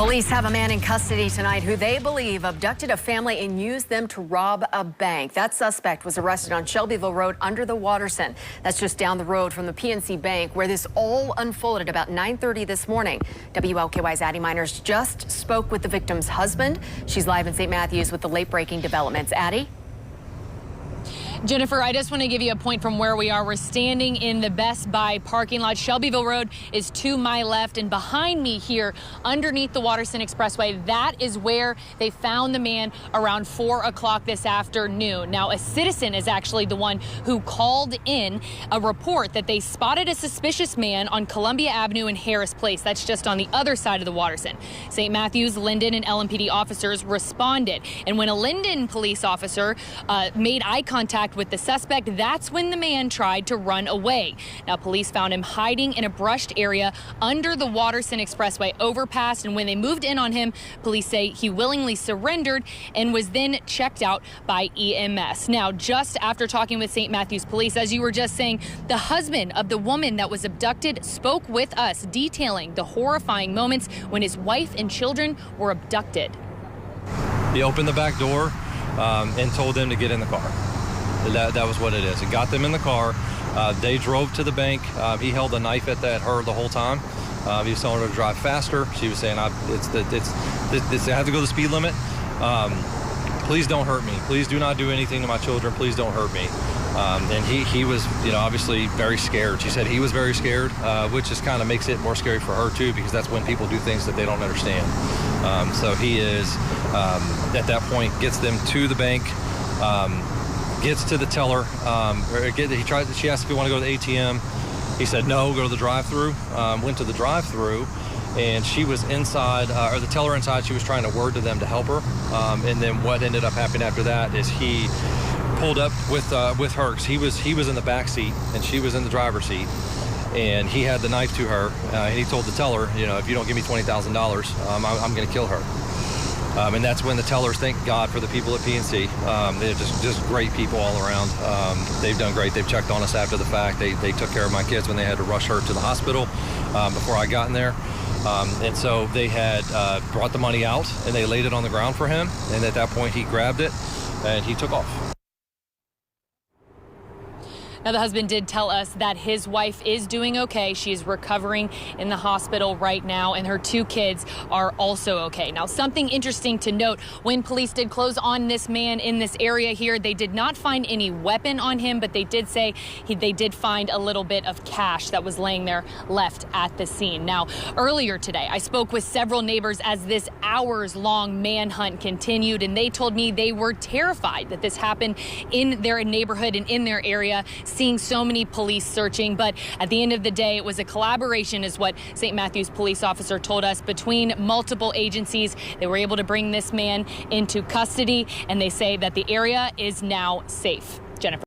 Police have a man in custody tonight who they believe abducted a family and used them to rob a bank. That suspect was arrested on Shelbyville Road under the Watterson. That's just down the road from the PNC Bank, where this all unfolded about 9:30 this morning. WLKY's Addie Miners just spoke with the victim's husband. She's live in St. Matthews with the late-breaking developments. Addie? Jennifer, I just want to give you a point from where we are. We're standing in the Best Buy parking lot. Shelbyville Road is to my left, and behind me here, underneath the Watterson Expressway, that is where they found the man around 4 o'clock this afternoon. Now, a citizen is actually the one who called in a report that they spotted a suspicious man on Columbia Avenue and Harris Place. That's just on the other side of the Watterson. St. Matthews, Linden, and LMPD officers responded. And when a Linden police officer made eye contact with the suspect, that's when the man tried to run away. Now, police found him hiding in a brushed area under the Watterson Expressway overpass, and when they moved in on him, police say he willingly surrendered and was then checked out by EMS. Now, just after talking with St. Matthews Police, as you were just saying, the husband of the woman that was abducted spoke with us, detailing the horrifying moments when his wife and children were abducted. He opened the back door and told them to get in the car. That was what it is. It got them in the car. They drove to the bank. He held a knife at her the whole time. He was telling her to drive faster. She was saying, I have to go the speed limit. Please don't hurt me. Please do not do anything to my children. Please don't hurt me. And he was, obviously very scared. She said he was very scared, which just kind of makes it more scary for her too, because that's when people do things that they don't understand. So he is, at that point, gets them to the bank. Gets to the teller. She asked if he wanted to go to the ATM. He said no, go to the drive-through. Went to the drive-through, and she was inside, or the teller inside. She was trying to word to them to help her. And then what ended up happening after that is he pulled up with her. He was in the back seat, and she was in the driver's seat. And he had the knife to her. And he told the teller, if you don't give me $20,000, I'm going to kill her. And that's when the tellers, thank God for the people at PNC. They're just great people all around. They've done great. They've checked on us after the fact. They took care of my kids when they had to rush her to the hospital before I got in there. And so they had brought the money out, and they laid it on the ground for him. And at that point, he grabbed it, and he took off. Now, the husband did tell us that his wife is doing okay. She is recovering in the hospital right now, and her 2 kids are also okay. Now, something interesting to note, when police did close on this man in this area here, they did not find any weapon on him, but they did say they did find a little bit of cash that was laying there left at the scene. Now, earlier today, I spoke with several neighbors as this hours-long manhunt continued, and they told me they were terrified that this happened in their neighborhood and in their area, seeing so many police searching. But at the end of the day, it was a collaboration, is what St. Matthews police officer told us, between multiple agencies. They were able to bring this man into custody, and they say that the area is now safe. Jennifer.